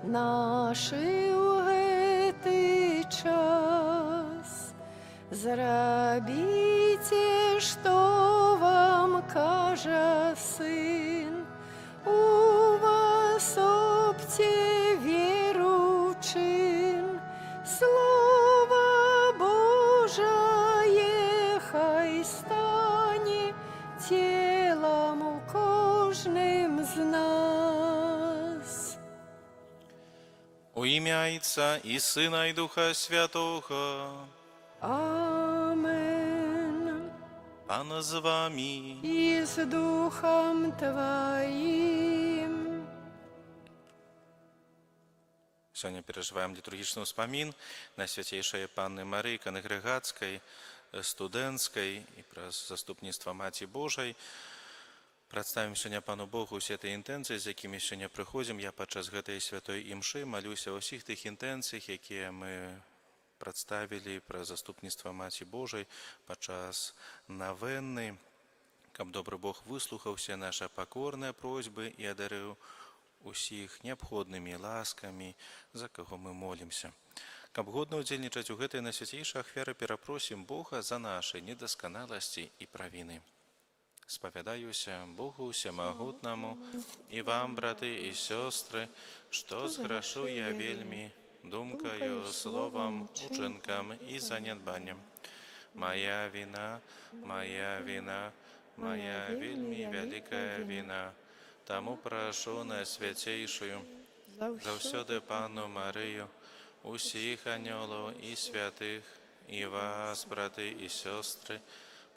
наши у гэты час. Зрабіце, што вам кажа сын, увасобце веру чин, Слово Божае хай стане телом у кожным з нас. У ім'я Отця і Сина, і Духа Святого. Амен. Пан з вами. И с Духом Твоим. Сёння перажываем літургічны ўспамін на свяцейшае Панны Марыі Кангрэгацкай, студэнцкай і праз заступніцтва Маці Божай. Прадставім сёння Пану Богу ўсе тыя інтэнцыі, з якімі сёння прыходзім. Я падчас гэтай святой імшы малюся ва ўсіх тых інтэнцыях, якія мы прадставілі праз заступніцтва Маці Божай падчас навенны, каб добры Бог выслухаў усе нашы пакорныя просьбы і адарыў усіх неабходнымі ласкамі, за каго мы молімся. Каб годна ўдзельнічаць у гэтай найсвяцейшай ахвяры, перапросім Бога за нашы недасканаласці і правіны. Спавядаюся Богу Всемагутнаму і вам, браты і сёстры, што зграшу я вельмі думкаю, словам, учынкам і занядбанням. Моя вина, моя вина, моя вельмі вялікая вина. Таму прашу найсвяцейшую, заўсёды Панну Марыю, усіх анёлаў і святых, і вас, браты і сёстры,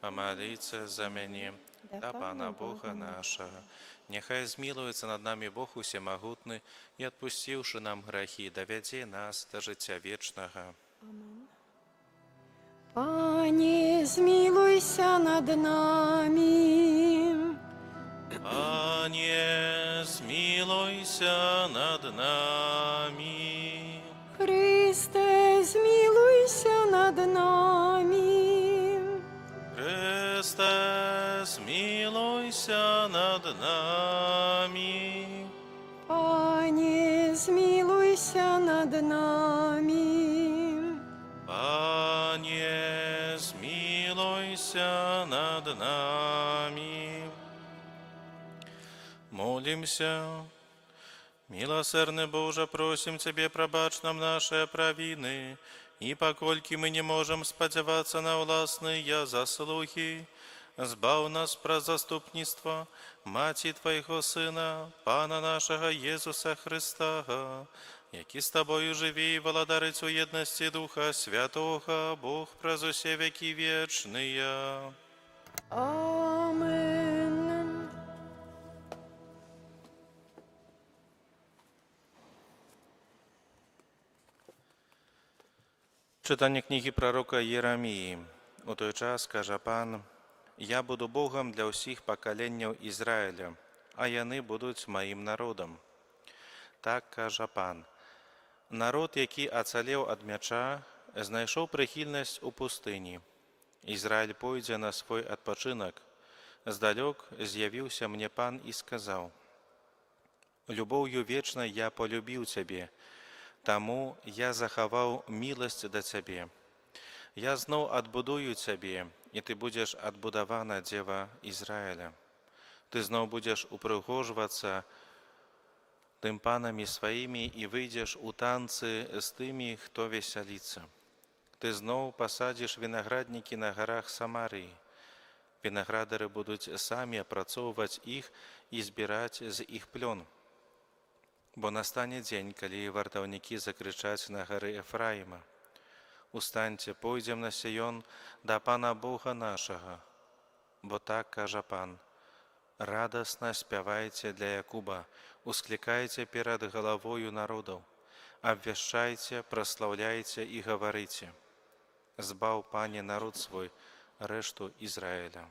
памаліцца за мяне, да Пана Бога нашага. Няхай змілуецца над намі Бог Усемагутны і, адпусціўшы нам грахі, давядзе нас да жыцця вечнага. Пане, змилуйся над нами. Пане, змілуйся над нами. Христе, змилуйся над нами. Христе, змілуйся над нами. Пане, змилуйся над нами. Пане, змілуйся над нами. Молимся. Милосердный Боже, просим Тебе, прабач нам наши провины, и покольки мы не можем сподеваться на властные заслуги, збав нас про заступництво Маті Твоего Сына, Пана нашего Иисуса Христа, які з Тобою живі і владарить у єдності Духа Святого, Бог през усе веки вечные. Амен. Читання книги пророка Єремії. У той час, каже Пан, «Я буду Богом для усіх поколеннів Ізраїля, а яны будуть моїм народом». Так каже Пан. Народ, який ацалеў ад мяча, знайшоў прыхільнасць у пустыні. Ізраіль пойдзе на свой адпачынак. Здалёк з'явіўся мне Пан і сказаў: «Любоўю вечнай я полюбіў цябе, таму я захаваў міласць да цябе. Я зноў адбудую цябе, і ты будзеш адбудавана, дзева Ізраіля. Ты зноў будзеш упрыгожвацца тымпанамі сваімі і выйдзеш у танцы з тымі, хто весяліцца. Ты зноў пасадзіш вінаграднікі на гарах Самарыі. Вінаградары будуць самі апрацоўваць іх і збіраць з іх плён. Бо настане дзень, калі вартаўнікі закрычаць на гары Эфраіма: «Устаньце, пойдзем на Сіён да Пана Бога нашага». Бо так кажа Пан: «Радасна спявайце для Якуба, усклікайце перад галавою народаў, абвяшчайце, праслаўляйце і гаварыце: збаў Пане народ свой, рэшту Ізраіля».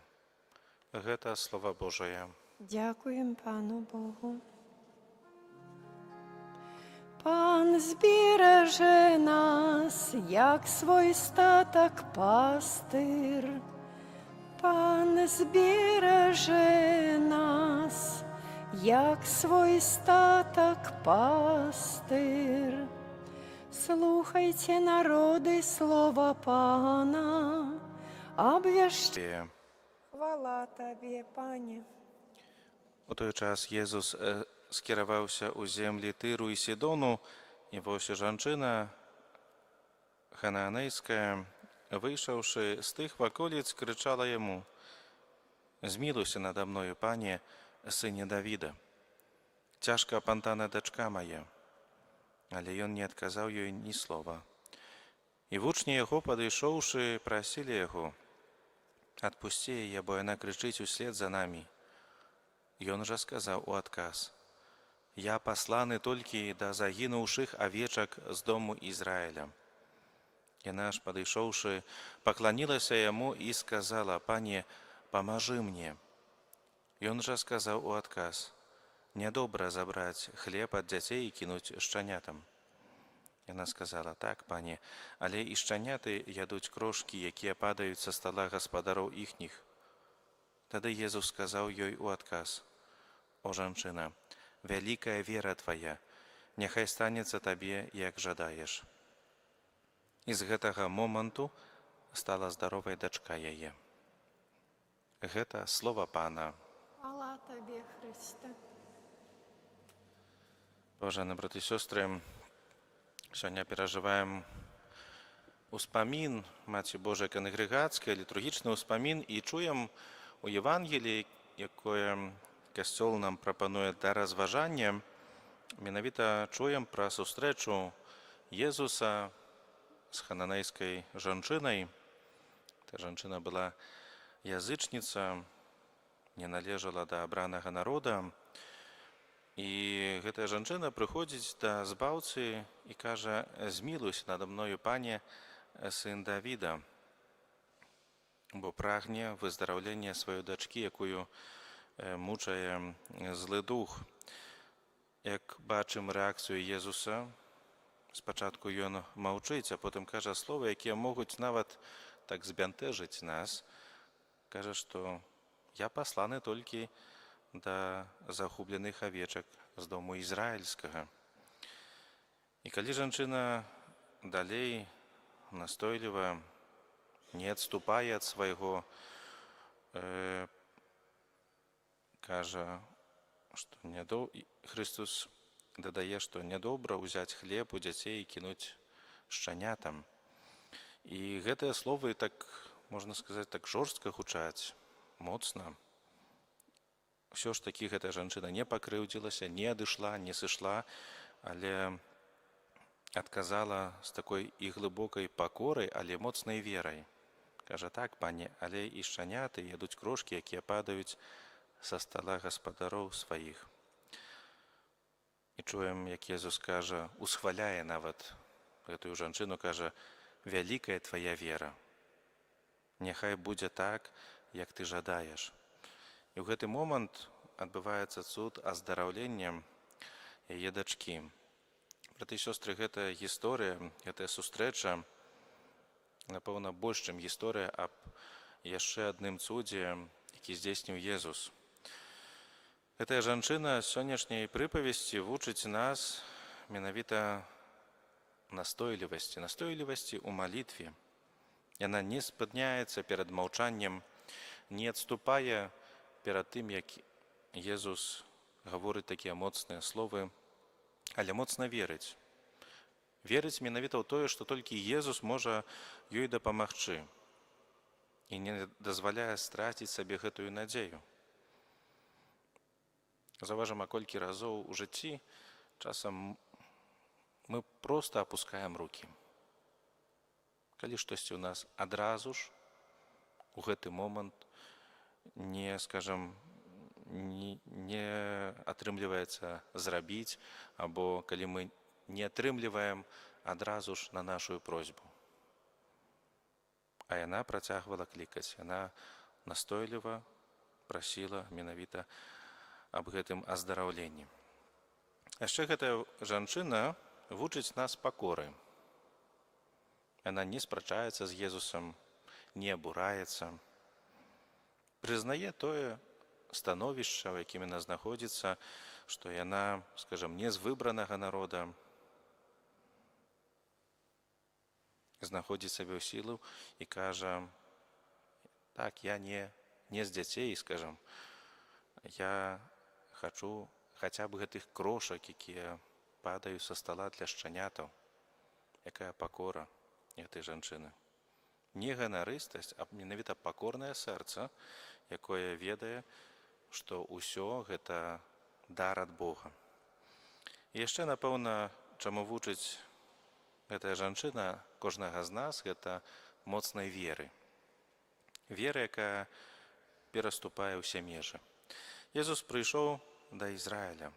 Гэта Слова Божае. Дякуем Пану Богу. Пан збереже нас, як свой статок пастир. Пан збереже нас, як свой статок пастир. Слухайте, народы, слова Пана, обвящайте. Хвала Табе, Пане. У той час Єзус скіраваўся ў землі Тыру і Сідону, і вось жанчына ханаанейская, выйшаўшы з тых ваколіц, крычала яму: «Змілуйся надо мною, Пане, сыне Давіда. Цяжка апантана дачка мая». Але ён не адказаў ёй ні слова. І вучні яго, падышоўшы, прасілі яго: «Адпусці яе, бо яна крычыць услед за намі». Ён жа сказаў у адказ: «Я пасланы толькі да загінуўшых авечак з дому Ізраіля». Яна ж, падышоўшы, пакланілася яму і сказала: «Пане, памажы мне». Ён жа сказаў у адказ: «Нядобра забраць хлеб ад дзяцей і кінуць шчанятам». Яна сказала: «Так, пане, але і шчаняты ядуць крошкі, якія падаюць са стала гаспадароў іхніх». Тады Езус сказаў ёй у адказ: «О, жанчына, вялікая вера твая, няхай станецца табе, як жадаеш». І з гэтага моманту стала здаровай дачка яе. Гэта слова Пана. Хвала Табе, Христе. Паважаныя браты і сёстры, сёння перажываем успамін Маці Божай Канегрэгацкай, літургічны ўспамін, і чуем у Євангелії, якое Касцёл нам прапануе да разважання, менавіта чуем пра сустрэчу Езуса з хананейскай жанчынай. Та жанчына была язычніца, не належала да абранага народа. І гэтая жанчына прыходзіць да збаўцы і кажа: «Змілуйся надо мною, Пане, сын Давіда», бо прагне выздараўлення сваёй дачкі, якую мучае злы дух. Як бачым рэакцыю Езуса, спачатку ён маўчыць, а потым кажа словы, якія могуць нават так збянтэжыць нас. Кажа, што «Я пасланы толькі да загубленых авечак з дому ізраільскага». І калі жанчына далей настойліва не адступае ад свайго, кажа, што Христос дадае, што нядобра ўзяць хлеб у дзяцей і кінуць шчанятам. І гэтыя словы, так можна сказаць, так жорстка гучаць, моцна. Усё ж такі гэтая жанчына не пакрыўдзілася, не адышла, не сышла, але адказала з такой і глыбокай пакорай, але моцнай верай. Кажа: «Так, пане, але і шчаняты ядуць крошкі, якія падаюць са стала гаспадароў сваіх». І чуем, як Езус кажа, усхваляе нават гэтую жанчыну, кажа: «Вялікая твая вера. Няхай будзе так, як ты жадаеш». І ў гэты момант адбываецца цуд аздараўлення яе дачкі. Браты і сёстры, гэтая гісторыя, гэтая сустрэча, напэўна, больш, чым гісторыя аб яшчэ адным цудзе, які здзейсніў Езус. Гэтая жанчына сённяшняй прыпавесці вучыць нас менавіта настойлівасці ў малітве. Яна не спыняецца перад маўчаннем, не адступае перад тым, як Езус гаворыць такія моцныя словы, але моцна верыць. Верыць менавіта ў тое, што толькі Езус можа ёй дапамагчы, і не дазваляе страціць сабе гэтую надзею. Заўважым, а колькі разоў у жыцці часам мы проста апускаем рукі. Калі штосьці ў нас адразу ж у гэты момант не, скажам, не атрымліваецца зрабіць, або калі мы не атрымліваем адразу ж на нашу просьбу. А яна працягвала клікаць, яна настойліва прасіла менавіта аб гэтым аздараўленні. Яшчэ гэтая жанчына вучыць нас пакоры. Яна не спрачаецца з Езусам, не абураецца, прызнае тое становішча, у якім яна знаходзіцца, што яна, скажам, не з выбранага народа, знаходзіць сабе ў сілу і кажа: так, я не з дзяцей, скажам, я хачу хаця б гэтых крошак, якія падаюць са стала для шчанятаў. Якая пакора гэтай жанчыны. Не ганарыстасць, а менавіта пакорнае сэрца, якое ведае, што ўсё гэта дар ад Бога. І яшчэ, напэўна, чаму вучыць гэтая жанчына кожнага з нас, гэта моцнай веры. Вера, якая пераступае ўсе межы. Езус прыйшоў да Ізраіля,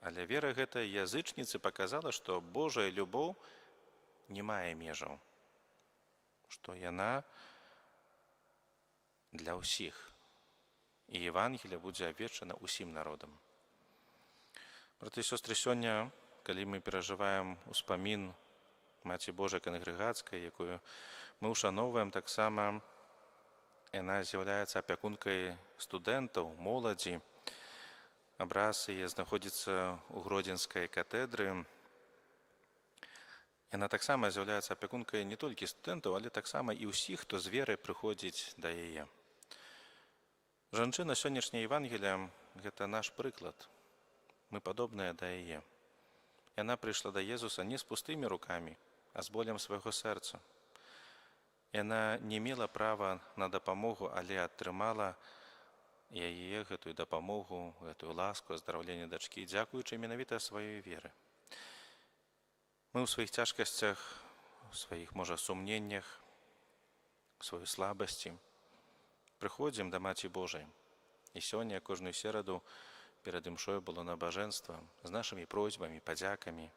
але вера гэтай язычніцы паказала, што Божая любоў не мае межаў, што яна для ўсіх. І Евангелие будзе абвешчана ўсім народам. Браты і сёстры, сёння, калі мы перажываем успамін Маці Божай Кангрэгацкай, якую мы ўшаноўваем, таксама яна з'яўляецца апякункай студэнтаў, моладзі. Абраз яе знаходзіцца ў Гродзенскай катэдры. Яна таксама з'яўляецца апякункай не толькі студэнтаў, але таксама і ўсіх, хто з верай прыходзіць да яе. Жанчына сённяшняя Евангелія – гэта наш прыклад. Мы падобныя да яе. Яна прыйшла да Езуса не з пустымі рукамі, а з болем свайго сэрца. Яна не мела права на дапамогу, але атрымала яе гэтую дапамогу, гэтую ласку, аздараўленне дачкі, дзякуючы менавіта сваёй веры. Мы ў сваіх цяжкасцях, у сваіх, можа, сумненнях, у сваёй слабасці прыходзім да Маці Божай. І сёння, кожную сераду, перад імшою было набажэнства з нашымі просьбамі, падзякамі,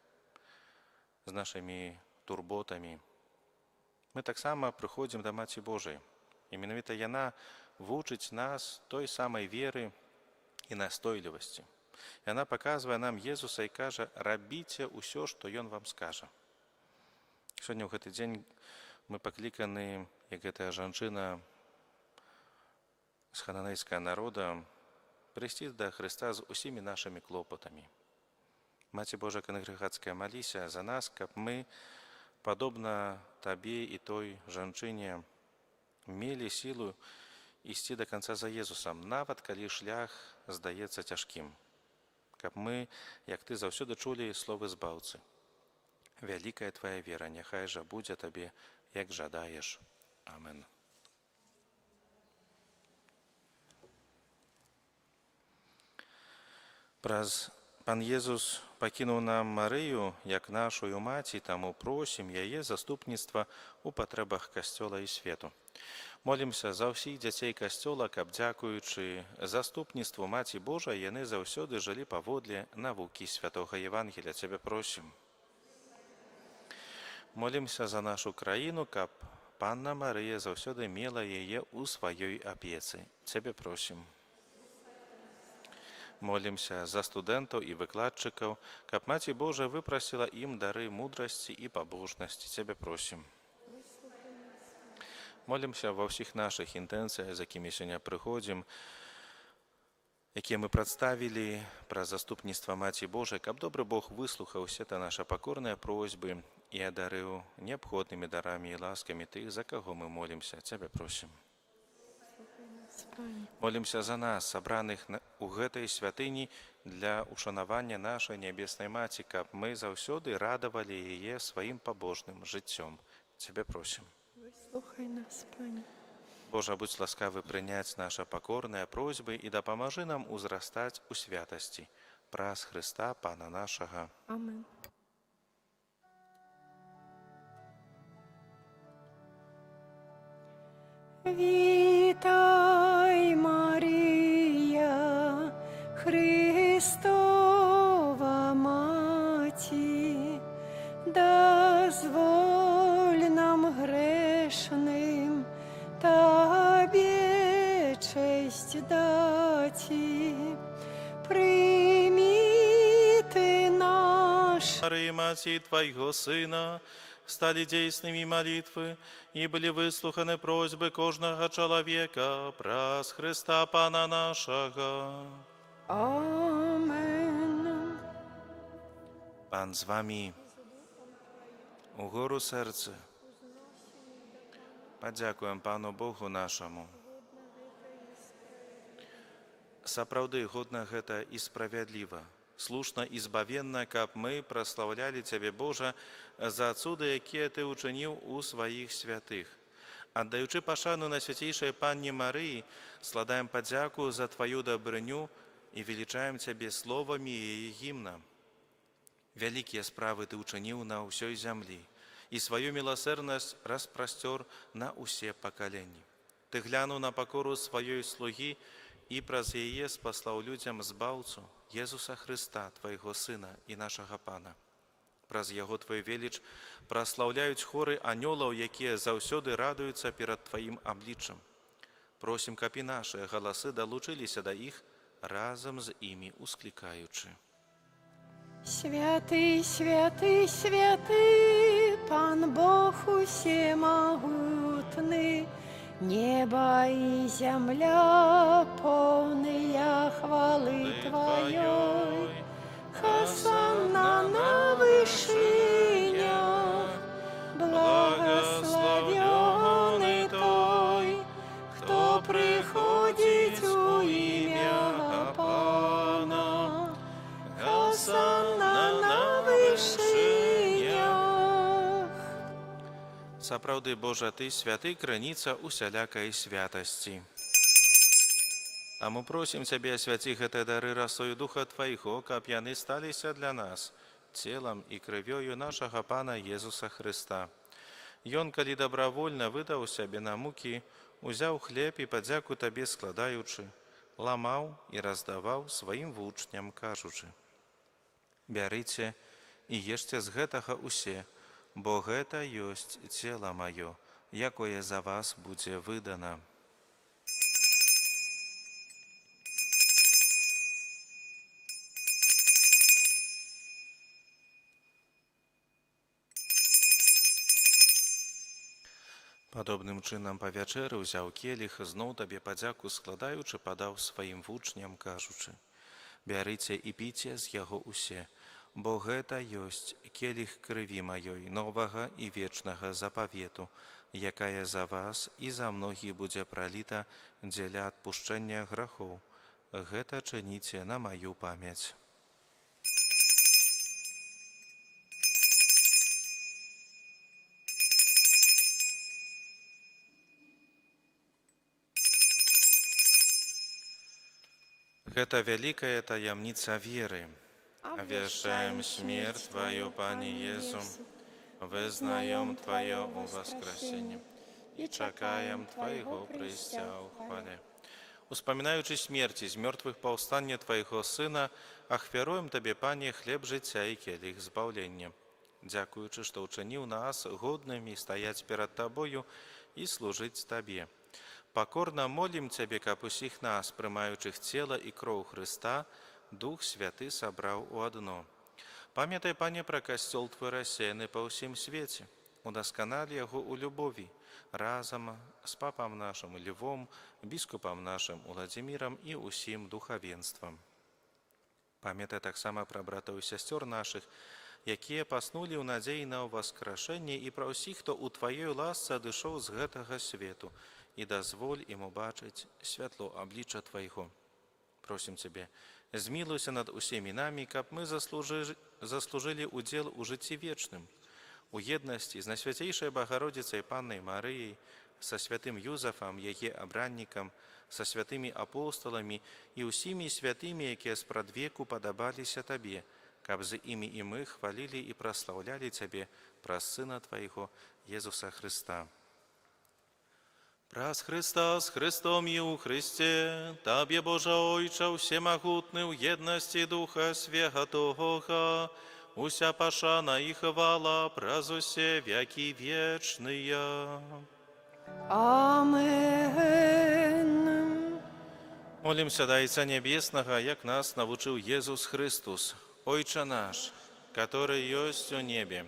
з нашымі турботамі. Мы таксама прыходзім да Маці Божай. І менавіта яна вучыць нас той самай веры і настойлівасці. Яна паказвае нам Езуса і кажа: рабіце ўсё, што Ён вам скажа. Сёння ў гэты дзень мы пакліканы, як гэтая жанчына з хананэйскага народа, прыйсці да Хрыста з усімі нашымі клопатамі. Маці Божа Кангрэгацкая, маліся за нас, каб мы, падобна табе і той жанчыне, мелі сілу ісці да канца за Езусам, нават калі шлях здаецца цяжкім. Каб мы, як ты, заўсёды чулі словы збаўцы. Вялікая твая вера, няхай жа будзе табе, як жадаеш. Амен. Пан Езус пакінуў нам Марыю, як нашую маці, таму просім яе заступніцтва ў патрэбах Касцёла і свету. Молімся за ўсіх дзяцей Касцёла, каб, дзякуючы заступніцтву Маці Божай, яны заўсёды жылі паводле навукі святога Евангелія. Цябе просім. Молімся за нашу краіну, каб Панна Марыя заўсёды мела яе ў сваёй апецы. Цябе просім. Молімся за студэнтаў і выкладчыкаў, каб Маці Божа выпрасіла ім дары мудрасці і пабожнасці. Цябе просім. Молімся ва ўсіх нашых інтэнцыях, з якімі сёння прыходзім, якія мы прадставілі пра заступніцтва Маці Божай, каб добры Бог выслухаў усе та наша пакорныя просьбы і адарыў неабходнымі дарамі і ласкамі тых, за каго мы молімся. Цябе просім. Молімся за нас, сабраных у гэтай святыні для ушанавання нашай нябеснай Маці, каб мы заўсёды радавалі яе сваім пабожным жыццём. Цябе просім. Выслухай нас, Пане. Божа, будь ласкавы прыняць наша пакорныя просьбы і дапамажы нам узрастаць у святасці. Праз Хрыста, Пана нашага. Амен. Вітай, Марія, Христова Маті, дозволь нам грешним Табі честь даті. Прийми ти наш. Марії, Маці Твайго Сина, стали действенными молитвы, и были выслуханы просьбы кожного человека, праз Христа Пана нашего. Amen. Pan z wami. Угору серце. Подякуем Пану Богу нашему. Сапраўды годна гэта і справядліва, слушна і збавенна, каб мы праслаўлялі Цябе, Божа, за цуды, якія Ты ўчыніў у сваіх святых. Аддаючы пашану Найсвяцейшай Панне Марыі, складаем падзяку за Тваю дабрыню і велічаем Цябе словамі яе гімна. Вялікія справы Ты ўчыніў на ўсёй зямлі, і сваю міласэрнасць распрасцёр на ўсе пакаленні. Ты глянуў на пакору сваёй слугі і праз яе спаслаў людзям збаўцу Езуса Хрыста, Твайго Сына і нашага Пана. Праз яго Твою веліч праслаўляюць хоры анёлаў, якія заўсёды радуюцца перад Тваім абліччам. Просім, каб і нашыя галасы далучыліся да іх, разам з імі усклікаючы. Святый, святый, святый, Пан Бог усемогутный, небо и земля полные хвалы Твоей. Хосанна на вышинях, благословенный Той, кто приходит у имя Пана. Хосанна на вышинях. Сапраўды, Божа, Ты святы, крыніца усялякай святасці. А мы просім Цябе, асвяці гэтыя дары расою Духа Твайго, каб яны сталіся для нас целам і крывёю нашага Пана Езуса Хрыста. Ён, калі добравольна выдаў сябе на мукі, узяў хлеб і падзяку Табе складаючы, ламаў і раздаваў сваім вучням, кажучы: «Бярыце і ешце з гэтага усе, бо гэта ёсць цела маё, якое за вас будзе выдана». Падобным чынам па вячэры ўзяў келіх, зноў Табе падзяку складаючы, падаў сваім вучням, кажучы: «Бярыце і піце з яго усе, бо гэта ёсць келіх крыві маёй, новага і вечнага запавету, якая за вас і за многіх будзе праліта дзеля адпушчэння грахоў. Гэта чыніце на маю памяць». Гэта вялікая таямніца веры. Обвящаем смерть Твою, Пане Езу, вызнаем Твое воскресение и чакаем Твоего прыйсця ў хвале. Успамінаючы смерці з мёртвых паўстання Твайго Сына, ахвяруем Табе, Пане, хлеб жыцця і келіх збаўлення. Дзякуючы, што ўчыніў нас годнымі стаяць перад Табою і служыць Табе. Пакорна молім Цябе, каб усіх нас, прымаючых цела і кроў Хрыста, Дух Святы сабраў у адно. Памятай, Пане, пра касцёл Твой рассеяны па ўсім свеце. Удасканалі яго ў любові, разам з папам нашым Львом, біскупам нашым Уладзімірам і ўсім духавенствам. Памятай таксама пра братоў і сясцёр нашых, якія паснулі ў надзеі на ўваскрашэнне, і пра ўсіх, хто ў Тваёй ласцы адышоў з гэтага свету, і дазволь ім убачыць святло аблічча Твайго. Просім Цябе, змілуйся над усімі намі, каб мы заслужылі удзел у жыцці вечным, у еднасці з Найсвяцейшай Багародзіцай Паннай Марыяй, са святым Юзафам, яе абраннікам, са святымі апостоламі і ўсімі святымі, якія спрадвеку падабаліся Табе, каб з імі і мы хвалілі і праслаўлялі Цябе праз Сына Твайго, Езуса Хрыста. Праз Христа, з Христом і у Христе, Табе, Божа Ойча, всемогутний, у єдності Духа Святого, уся пашана і хвала, праз усе веки вечные. Амен. Молимся до Отца Небесного, як нас навучил Иисус Христос, Ойче наш, который есть у небе,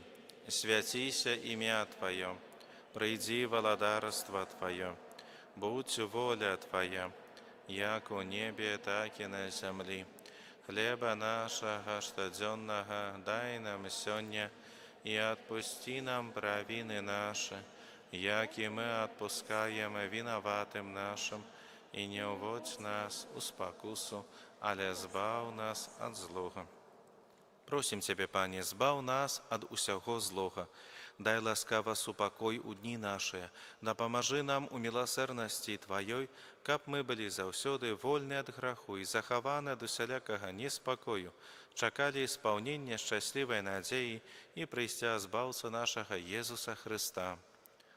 святися ім'я Твоє, прийди владарство Твоє, будь воля Твоя, як у небі, так і на землі. Хлеба нашего штоденного дай нам сёння, и отпусти нам провины наши, як и мы отпускаем виноватым нашим, и не уводь нас у спокусу, але збав нас от злого. Просим Тебе, Пане, збав нас от усяго злого. Дай ласкаво супокой у дні наші, да поможи нам у милосердности Твоей, каб мы были заўсёды вольны от граху и захованы от усялякага неспокою, чакали исполнения счастливой надеи и прийстя збавца нашего Иисуса Христа.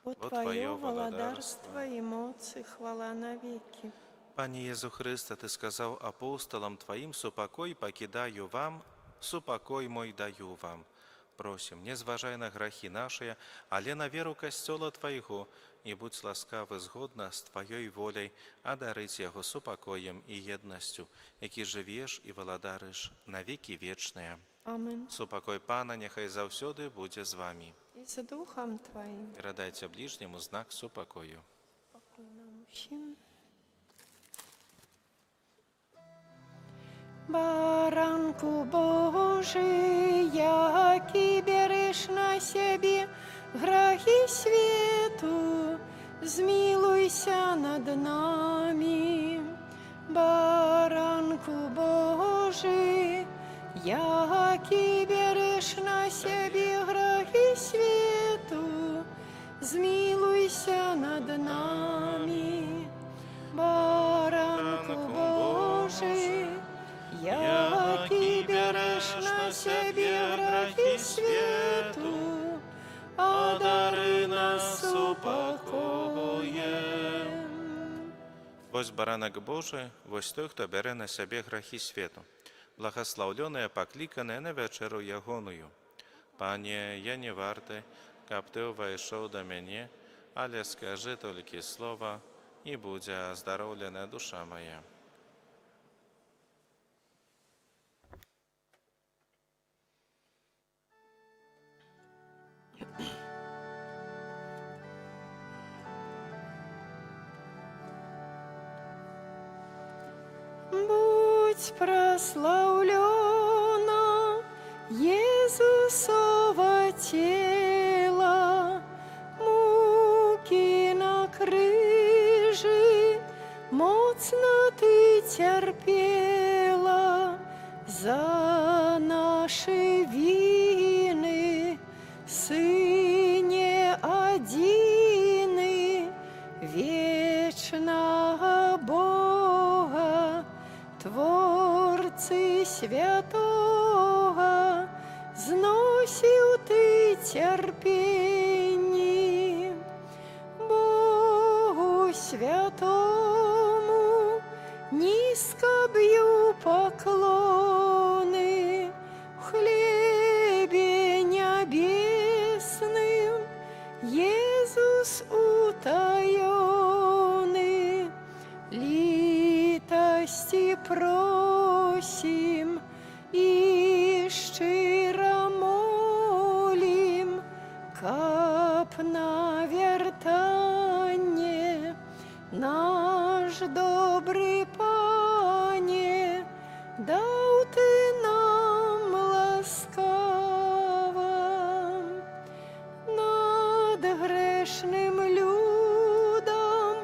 Бо Твое владарство и моц и хвала навеки. Пане Иисус Христе, Ты сказал апостолам Твоим: «Супокой покидаю вам, супокой мой даю вам». Просим, не зважай на грахи наши, але на веру костела Твоего, и будь ласкавы згодно с Твоей волей, одарить его супокоем и едностью, які живеш и владариш на веки вечные. Amen. Супокой Пана нехай завсёды буде з вами. И за Духом Твоим. Передайте ближнему знак супокою. Покой нам всем. Баранку Божий, який береш на себе грехи свету, змилуйся над нами. Баранку Божий, який береш на себе грехи свету, змилуйся над нами. Баранку Божий, який береш на себе грехи свету, одари нас упокоєм. Вось баранок Божий, вось той, хто бере на себе грехи свету. Благословленные, покликанные на вечеру ягоную. Пане, я не варты, каб Ты увайшов до мене, але скажи тільки слово, і буде оздоровлена душа моя. Будь прославлена Иисусова тело, муки на крыже, моцно Ты терпела за наши вины, Сыне одиный, вечного Бога, Творцы святого, зносил Ты терпение. Богу святому низко бью поклоны, в хлебе небесным Иисус утаённый. Литости просим и щиро молим, каб навертание наш добрый Пане дал Ты нам ласкаво. Над грешным людом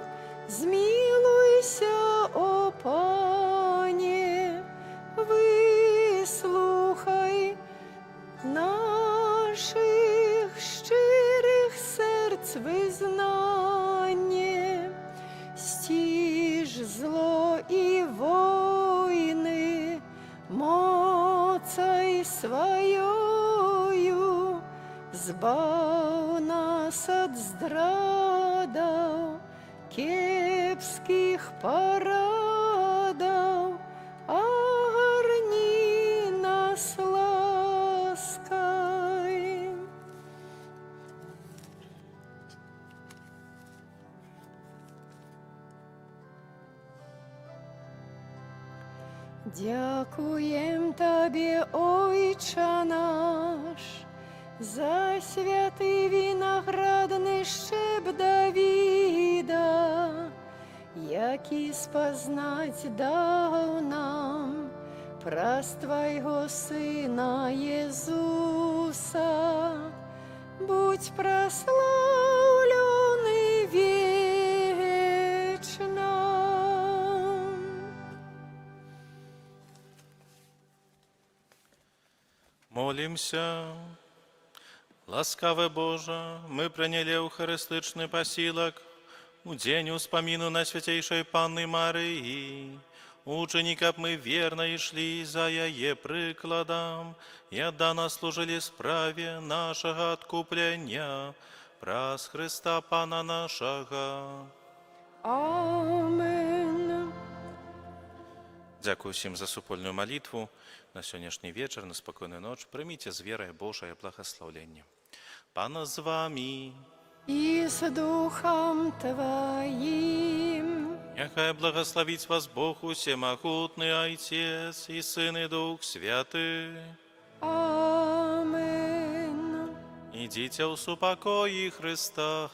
змилуйся, о Пане, выслухай наших щирих сердц визнання, стіж зло і войни моцай своєю, збав нас от здрадов, кепских парадов, огорни нас лаской. Дякуєм Тобі, Ойче наш, за та святий виноградний щеп Давіда, який спознать дав нам праз Твоего Сына Иисуса. Будь прославленный вечно. Молимся. Ласкаве Боже, мы приняли евхаристичный посилок у день успомину на святейшей Панны Марии. Учеников мы верно и шли за яе прикладом, и отдано служили справе нашего откупления, праз Христа Пана нашего. Амен. Дякую всем за супольную молитву на сегодняшний вечер, на спокойную ночь. Примите с верой Божие благословение. Пана с вами. И с Духом Твоим. Нехай благословить вас Бог всемогутный Отец и Сын и Дух Святый. Амен. Идите в супокої Христа.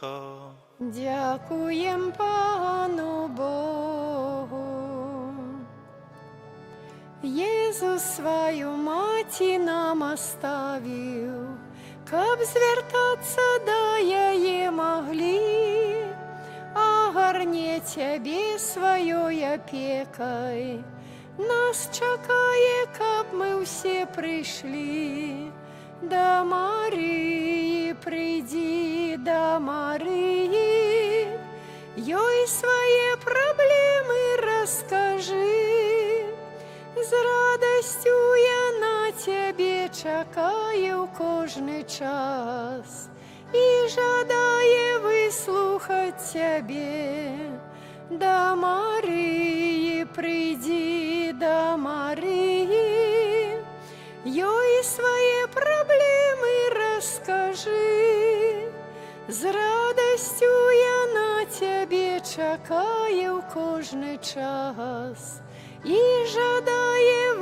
Дякуем Пану Богу. Иисус свою мать нам оставил, каб звертаться да яе могли, огорне Тебе своей опекой. Нас чакае, каб мы все пришли. До Марии приди, до Марии, ёй свои проблемы расскажи. З радостью я на Тебе чакаю кожный час и жадаю выслухать Тебе. До Марии приди, до Марии, ёй свои проблемы расскажи. З радостью я на Тебе чакаю кожный час и жадаю